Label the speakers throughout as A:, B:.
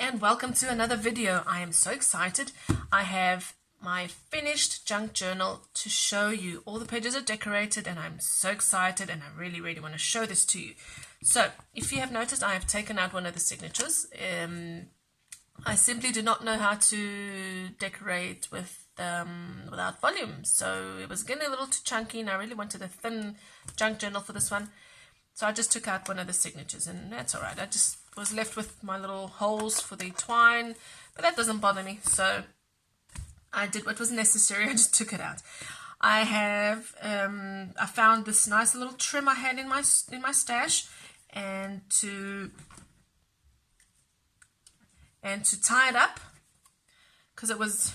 A: and welcome to another video. I am so excited. I have my finished junk journal to show you. All the pages are decorated and I'm so excited and I really want to show this to you. So if you have noticed, I have taken out one of the signatures. I simply did not know how to decorate with without volume, so it was getting a little too chunky and I really wanted a thin junk journal for this one. So I just took out one of the signatures and that's alright. I just was left with my little holes for the twine, but that doesn't bother me. So I did what was necessary. I just took it out. I have I found this nice little trim I had in my stash, and to tie it up because it was,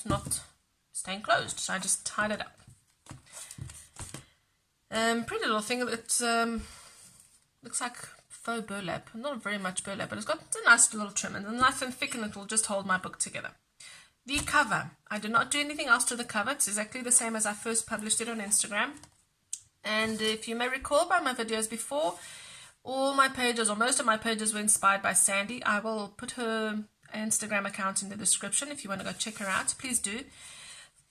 A: not staying closed. So I just tied it up. Pretty little thing. It looks like faux burlap. Not very much burlap, but it's got a nice little trim and nice and thick, and it will just hold my book together. The cover. I did not do anything else to the cover. It's exactly the same as I first published it on Instagram. And if you may recall by my videos before, all my pages, or most of my pages, were inspired by Sandy. I will put her Instagram account in the description if you want to go check her out. Please do.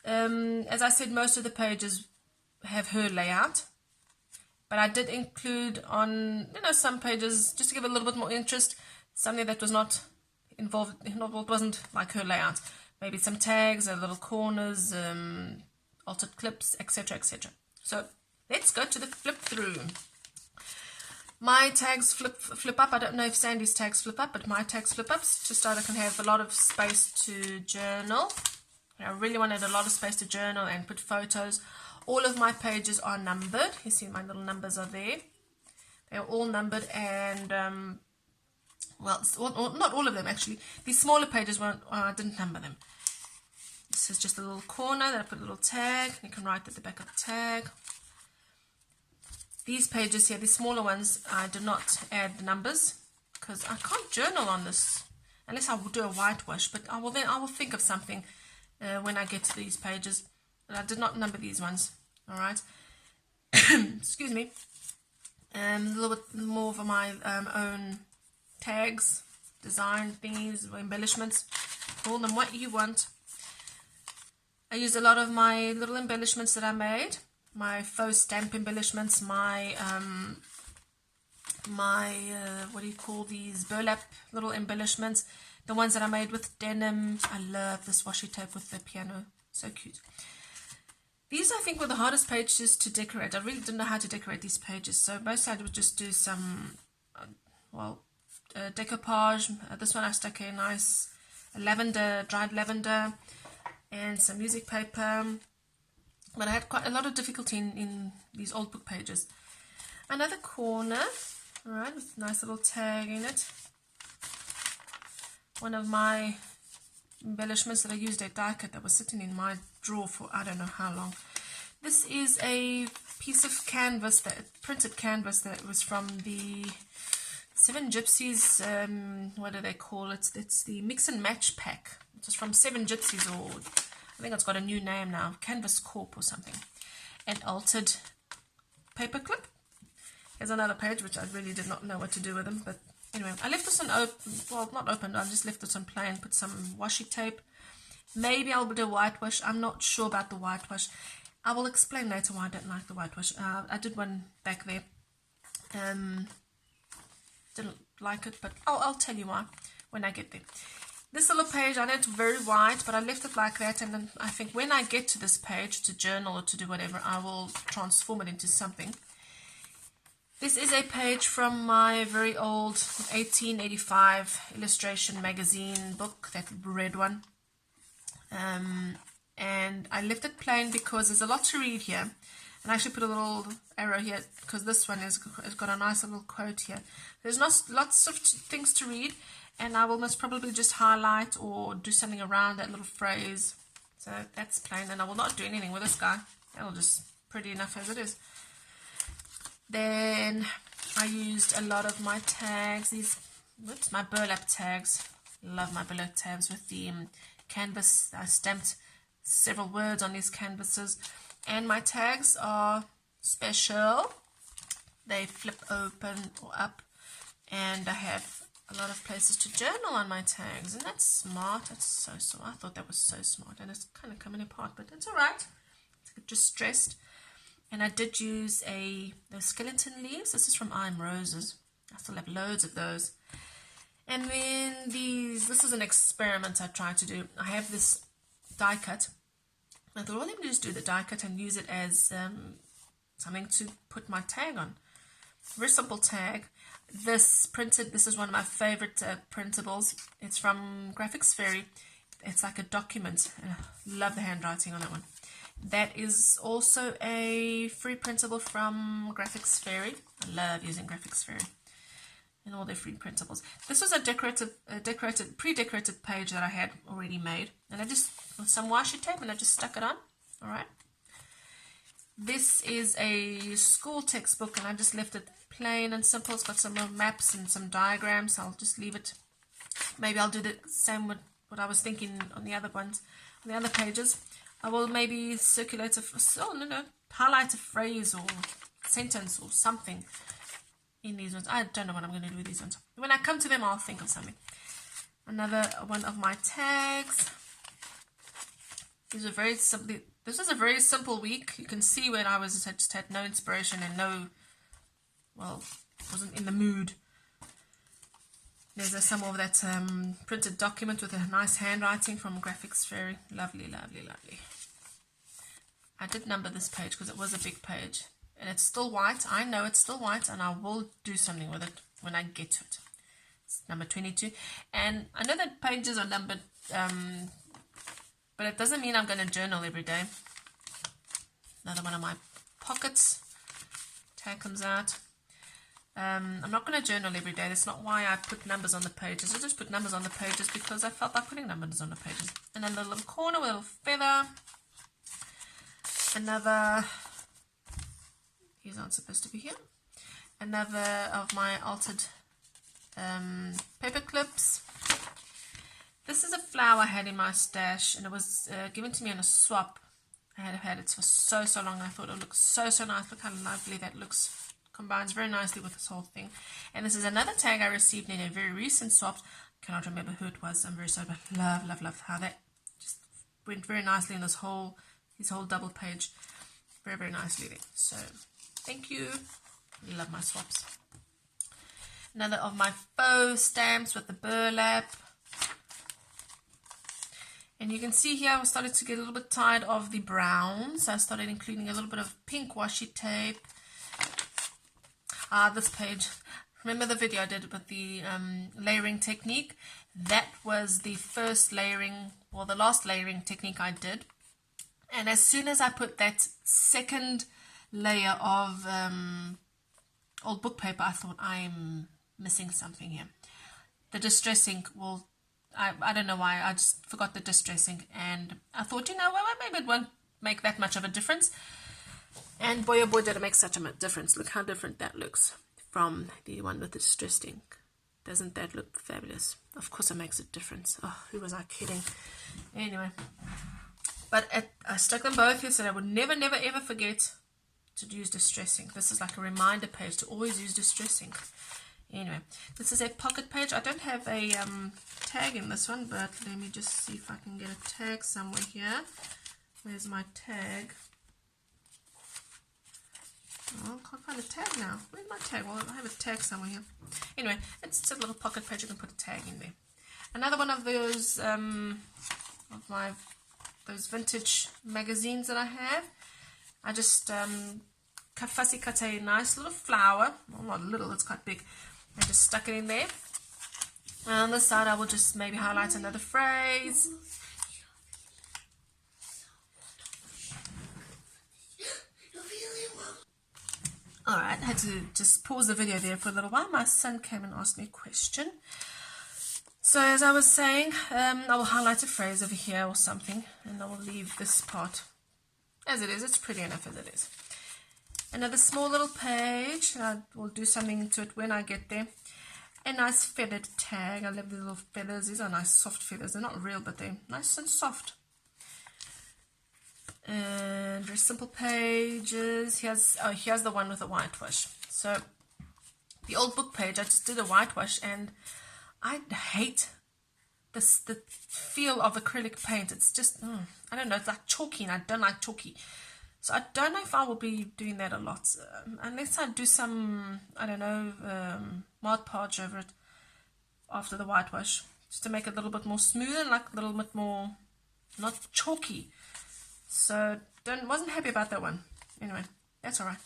A: As I said, most of the pages have her layout, but I did include on some pages, just to give a little bit more interest, something that was not involved, wasn't like her layout. Maybe some tags, little corners, altered clips, etc. So let's go to the flip through. My tags flip up. I don't know if Sandy's tags flip up, but my tags flip up just so I can have a lot of space to journal. I really wanted a lot of space to journal and put photos. All of my pages are numbered. You see my little numbers are there. They're all numbered, and well, not all of them actually. These smaller pages weren't. I didn't number them. This is just a little corner that I put a little tag. You can write at the back of the tag. These pages here, the smaller ones, I do not add the numbers because I can't journal on this unless I will do a whitewash. But I will think of something when I get to these pages. But I did not number these ones. All right. Excuse me. A little bit more of my own tags, design thingies, or embellishments. Call them what you want. I used a lot of my little embellishments that I made. My faux stamp embellishments, my what do you call these, burlap little embellishments, the ones that I made with denim. I love this washi tape with the piano, so cute. These, I think, were the hardest pages to decorate. I really didn't know how to decorate these pages, so most I would just do some decoupage. This one I stuck a nice dried lavender, and some music paper. But I had quite a lot of difficulty in these old book pages. Another corner, alright, with a nice little tag in it. One of my embellishments that I used, a die cut that was sitting in my drawer for I don't know how long. This is a piece of canvas, printed canvas that was from the Seven Gypsies, what do they call it? It's the Mix and Match pack. It's from Seven Gypsies, or I think it's got a new name now, Canvas Corp or something. An altered paper clip. Here's another page which I really did not know what to do with them, but anyway, I left this on open, well, not open, I just left this on plain, put some washi tape. Maybe I'll do a whitewash. I'm not sure about the whitewash. I will explain later why I don't like the whitewash. I did one back there. Didn't like it, but I'll tell you why when I get there. This little page, I know it's very wide, but I left it like that, and then I think when I get to this page to journal or to do whatever, I will transform it into something. This is a page from my very old 1885 illustration magazine book, that red one. And I left it plain because there's a lot to read here. And I actually put a little arrow here because this one has got a nice little quote here. There's lots of things to read, and I will most probably just highlight or do something around that little phrase. So that's plain, and I will not do anything with this guy. That'll just pretty enough as it is. Then I used a lot of my tags, my burlap tags. Love my burlap tags with the canvas. I stamped several words on these canvases, and my tags are special. They flip open or up, and I have a lot of places to journal on my tags. Isn't that smart? That's so smart. I thought that was so smart, and it's kind of coming apart, but it's all right. It's just stressed. And I did use those skeleton leaves. This is from I'm Roses. I still have loads of those. And then this is an experiment I tried to do. I have this die cut. I thought, well, let me just do the die cut and use it as something to put my tag on. Very simple tag. This is one of my favorite printables. It's from Graphics Fairy. It's like a document. Love the handwriting on that one. That is also a free printable from Graphics Fairy. I love using Graphics Fairy and all their free printables. This was a pre-decorated page that I had already made, and I just, with some washi tape, and I just stuck it on. All right. This is a school textbook, and I just left it plain and simple. It's got some little maps and some diagrams. I'll just leave it. Maybe I'll do the same with what I was thinking on the other ones, on the other pages. I will maybe highlight a phrase or sentence or something in these ones. I don't know what I'm going to do with these ones. When I come to them, I'll think of something. Another one of my tags. These are very simple. This was a very simple week. You can see when I just had no inspiration and wasn't in the mood. There's some of that printed document with a nice handwriting from Graphics Fairy. Lovely, lovely, lovely. I did number this page because it was a big page. And it's still white. I know it's still white, and I will do something with it when I get to it. It's number 22. And I know that pages are numbered, but it doesn't mean I'm going to journal every day. Another one of my pockets. Tag comes out. I'm not going to journal every day. That's not why I put numbers on the pages. I just put numbers on the pages because I felt like putting numbers on the pages. And then the little corner with a little feather. Another, these aren't supposed to be here. Another of my altered paper clips. This is a flower I had in my stash, and it was given to me in a swap. I had it for so long. I thought it looked so nice. Look how lovely that looks. Combines very nicely with this whole thing. And this is another tag I received in a very recent swap. Cannot remember who it was. I'm very sorry, but love how that just went very nicely in this whole double page. Very nicely there. So thank you. Love my swaps. Another of my faux stamps with the burlap. And you can see here I started to get a little bit tired of the browns. I started including a little bit of pink washi tape. This page, remember the video I did with the layering technique? That was the first layering, or the last layering technique I did. And as soon as I put that second layer of old book paper, I thought, I'm missing something here. The distress ink will, I don't know why, I just forgot the distress ink. And I thought, maybe it won't make that much of a difference. And boy, oh boy, did it make such a difference. Look how different that looks from the one with the distressed ink. Doesn't that look fabulous? Of course it makes a difference. Oh, who was I kidding? Anyway. But I stuck them both here so that I would never ever forget to use distress ink. This is like a reminder page to always use distress ink. Anyway, this is a pocket page. I don't have a tag in this one, but let me just see if I can get a tag somewhere here. Where's my tag? Oh, I can't find a tag now. Where's my tag? Well, I have a tag somewhere here. Anyway, it's a little pocket page. You can put a tag in there. Another one of those those vintage magazines that I have. I just fussy cut a nice little flower. Well, not little, it's quite big. I just stuck it in there. And on the side, I will just maybe highlight another phrase. Alright, I had to just pause the video there for a little while. My son came and asked me a question. So as I was saying, I will highlight a phrase over here or something, and I will leave this part as it is. It's pretty enough as it is. Another small little page. I will do something to it when I get there. A nice feathered tag. I love the little feathers. These are nice soft feathers. They're not real, but they're nice and soft. And very simple pages. Here's the one with the whitewash. So the old book page, I just did a whitewash, and I hate the feel of acrylic paint. It's just, I don't know, it's like chalky, and I don't like chalky. So I don't know if I will be doing that a lot, unless I do some, I don't know, Mod Podge over it after the whitewash, just to make it a little bit more smooth and like a little bit more, not chalky. So wasn't happy about that one. Anyway, that's alright.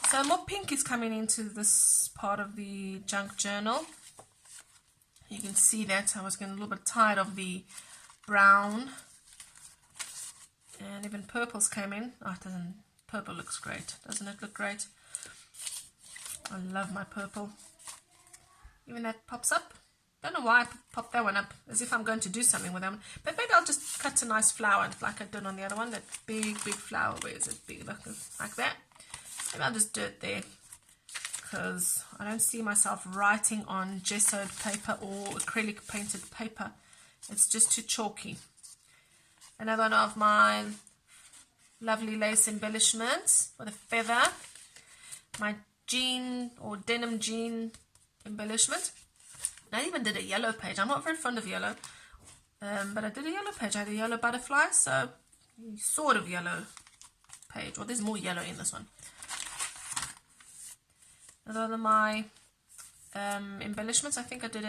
A: So more pink is coming into this part of the junk journal. You can see that I was getting a little bit tired of the brown. And even purples came in. Oh, it doesn't. Purple looks great. Doesn't it look great? I love my purple. Even that pops up. Don't know why I popped that one up, as if I'm going to do something with them. But maybe I'll just cut a nice flower like I did on the other one. That big flower. Where is it? Big, like that. Maybe I'll just do it there, because I don't see myself writing on gessoed paper or acrylic painted paper. It's just too chalky. Another one of my lovely lace embellishments with a feather. My jean or denim jean embellishment. I even did a yellow page. I'm not very fond of yellow, but I did a yellow page. I had a yellow butterfly, so sort of yellow page. Well, there's more yellow in this one. Another one of my embellishments. I think I did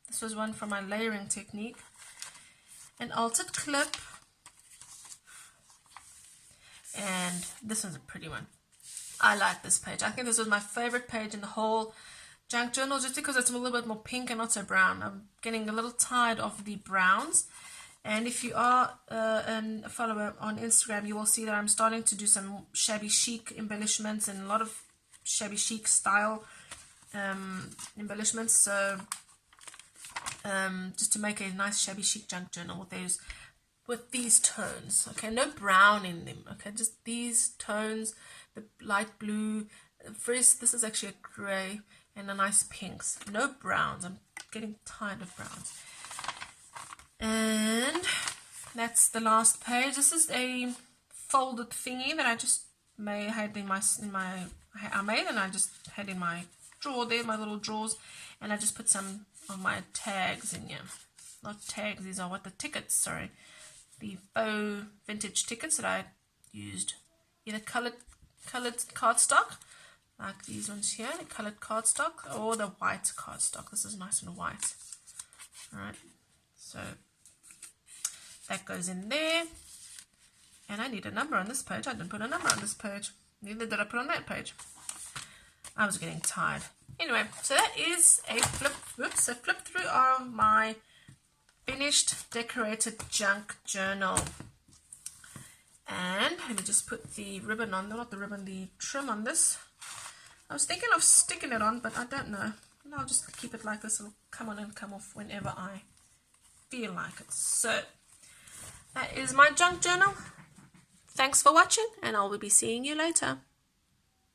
A: this was one from my layering technique. An altered clip. And this one's a pretty one. I like this page. I think this was my favorite page in the whole junk journal, just because it's a little bit more pink and not so brown. I'm getting a little tired of the browns. And if you are a follower on Instagram, you will see that I'm starting to do some shabby chic embellishments and a lot of shabby chic style embellishments. So just to make a nice shabby chic junk journal with these tones. Okay, no brown in them. Okay, just these tones, the light blue. First, this is actually a grey and a nice pinks. No browns. I'm getting tired of browns. And that's the last page. This is a folded thingy that I just had I made, and I just had in my drawer there, my little drawers, and I just put some of my tags in here. Not tags, these are tickets, sorry. The faux vintage tickets that I used. Either colored cardstock, like these ones here, the colored cardstock, or the white cardstock. This is nice and white. Alright, so that goes in there. And I need a number on this page. I didn't put a number on this page. Neither did I put on that page. I was getting tired. Anyway, so that is a flip through of my finished decorated junk journal. And let me just put the ribbon on, not the ribbon, the trim on this. I was thinking of sticking it on, but I don't know. And I'll just keep it like this. It'll come on and come off whenever I feel like it. So that is my junk journal. Thanks for watching, and I will be seeing you later.